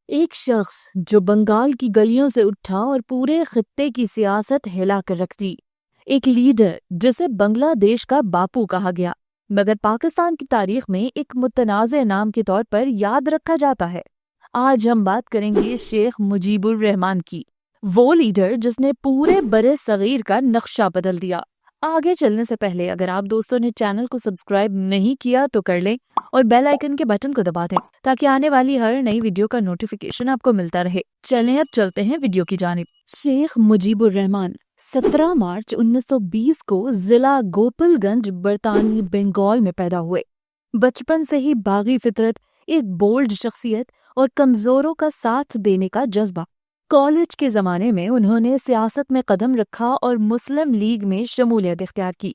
ایک شخص جو بنگال کی گلیوں سے اٹھا اور پورے خطے کی سیاست ہلا کر رکھ دی۔ ایک لیڈر جسے بنگلہ دیش کا باپو کہا گیا مگر پاکستان کی تاریخ میں ایک متنازع نام کے طور پر یاد رکھا جاتا ہے۔ آج ہم بات کریں گے شیخ مجیب الرحمان کی، وہ لیڈر جس نے پورے برِ صغیر کا نقشہ بدل دیا۔ آگے چلنے سے پہلے اگر آپ دوستوں نے چینل کو سبسکرائب نہیں کیا تو کر لیں اور بیل آئیکن کے بٹن کو دبا دیں تاکہ آنے والی ہر نئی ویڈیو کا نوٹیفیکیشن آپ کو ملتا رہے۔ چلیں اب چلتے ہیں ویڈیو کی جانب۔ شیخ مجیب الرحمان 17 مارچ 1920 کو ضلع گوپل گنج برطانوی بنگال میں پیدا ہوئے۔ بچپن سے ہی باغی فطرت، ایک بولڈ شخصیت اور کمزوروں کا ساتھ دینے کا جذبہ۔ کالج کے زمانے میں انہوں نے سیاست میں قدم رکھا اور مسلم لیگ میں شمولیت اختیار کی۔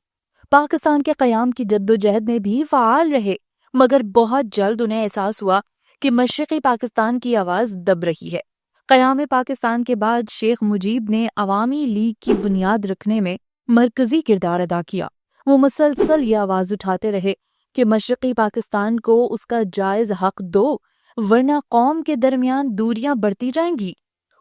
پاکستان کے قیام کی جدوجہد میں بھی فعال رہے مگر بہت جلد انہیں احساس ہوا کہ مشرقی پاکستان کی آواز دب رہی ہے۔ قیام پاکستان کے بعد شیخ مجیب نے عوامی لیگ کی بنیاد رکھنے میں مرکزی کردار ادا کیا۔ وہ مسلسل یہ آواز اٹھاتے رہے کہ مشرقی پاکستان کو اس کا جائز حق دو ورنہ قوم کے درمیان دوریاں بڑھتی جائیں گی۔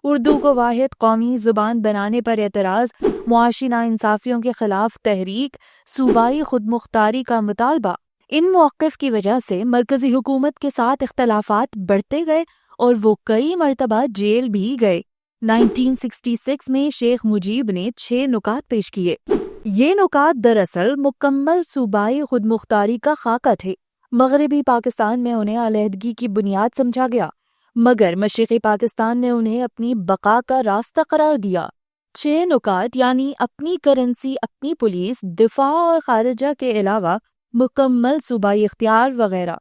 اردو کو واحد قومی زبان بنانے پر اعتراض، معاشی ناانصافیوں کے خلاف تحریک، صوبائی خود مختاری کا مطالبہ، ان مواقف کی وجہ سے مرکزی حکومت کے ساتھ اختلافات بڑھتے گئے اور وہ کئی مرتبہ جیل بھی گئے۔ 1966 میں شیخ مجیب نے 6 نکات پیش کیے۔ یہ نکات دراصل مکمل صوبائی خود مختاری کا خاکہ تھے۔ مغربی پاکستان میں انہیں علیحدگی کی بنیاد سمجھا گیا مگر مشرقی پاکستان نے انہیں اپنی بقا کا راستہ قرار دیا۔ 6 نکات یعنی اپنی کرنسی، اپنی پولیس، دفاع اور خارجہ کے علاوہ مکمل صوبائی اختیار وغیرہ۔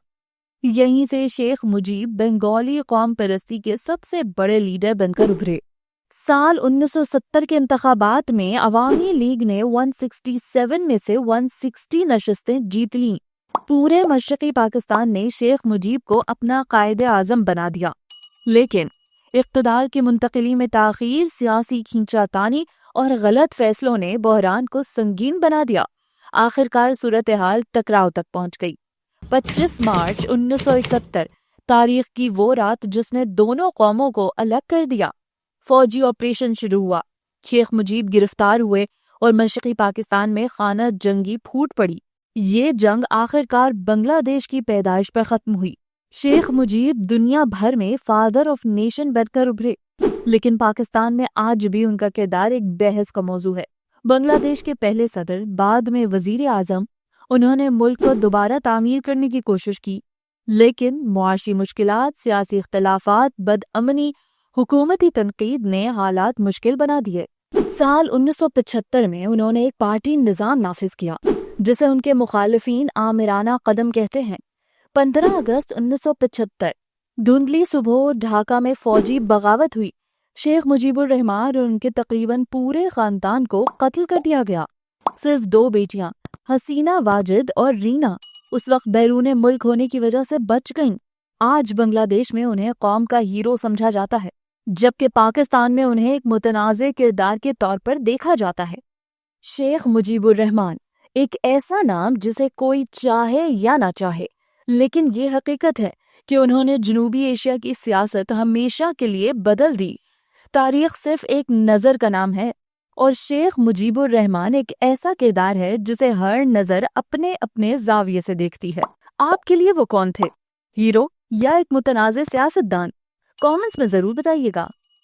یہیں سے شیخ مجیب بنگالی قوم پرستی کے سب سے بڑے لیڈر بن کر ابھرے۔ سال 1970 کے انتخابات میں عوامی لیگ نے 167 میں سے 160 نشستیں جیت لیں۔ پورے مشرقی پاکستان نے شیخ مجیب کو اپنا قائد اعظم بنا دیا لیکن اقتدار کی منتقلی میں تاخیر، سیاسی کھینچا تانی اور غلط فیصلوں نے بحران کو سنگین بنا دیا۔ آخرکار صورتحال ٹکراؤ تک پہنچ گئی۔ 25 مارچ 1971 تاریخ کی وہ رات جس نے دونوں قوموں کو الگ کر دیا۔ فوجی آپریشن شروع ہوا، شیخ مجیب گرفتار ہوئے اور مشرقی پاکستان میں خانہ جنگی پھوٹ پڑی۔ یہ جنگ آخرکار بنگلہ دیش کی پیدائش پر ختم ہوئی۔ شیخ مجیب دنیا بھر میں فادر آف نیشن بن کر ابھرے لیکن پاکستان میں آج بھی ان کا کردار ایک بحث کا موضوع ہے۔ بنگلہ دیش کے پہلے صدر، بعد میں وزیر اعظم، انہوں نے ملک کو دوبارہ تعمیر کرنے کی کوشش کی لیکن معاشی مشکلات، سیاسی اختلافات، بدامنی، حکومتی تنقید نے حالات مشکل بنا دیے۔ سال 1975 میں انہوں نے ایک پارٹی نظام نافذ کیا جسے ان کے مخالفین آمرانہ قدم کہتے ہیں۔ 15 اگست 1975 دھندلی صبح ڈھاکہ میں فوجی بغاوت ہوئی۔ شیخ مجیب الرحمان اور ان کے تقریباً پورے خاندان کو قتل کر دیا گیا۔ صرف 2 بیٹیاں حسینہ واجد اور رینا اس وقت بیرون ملک ہونے کی وجہ سے بچ گئیں۔ آج بنگلہ دیش میں انہیں قوم کا ہیرو سمجھا جاتا ہے جبکہ پاکستان میں انہیں ایک متنازع کردار کے طور پر دیکھا جاتا ہے۔ شیخ مجیب الرحمان ایک ایسا نام جسے کوئی چاہے یا نہ چاہے لیکن یہ حقیقت ہے کہ انہوں نے جنوبی ایشیا کی سیاست ہمیشہ کے لیے بدل دی۔ تاریخ صرف ایک نظر کا نام ہے اور شیخ مجیب الرحمان ایک ایسا کردار ہے جسے ہر نظر اپنے اپنے زاویے سے دیکھتی ہے۔ آپ کے لیے وہ کون تھے؟ ہیرو یا ایک متنازع سیاستدان؟ کامنٹس میں ضرور بتائیے گا۔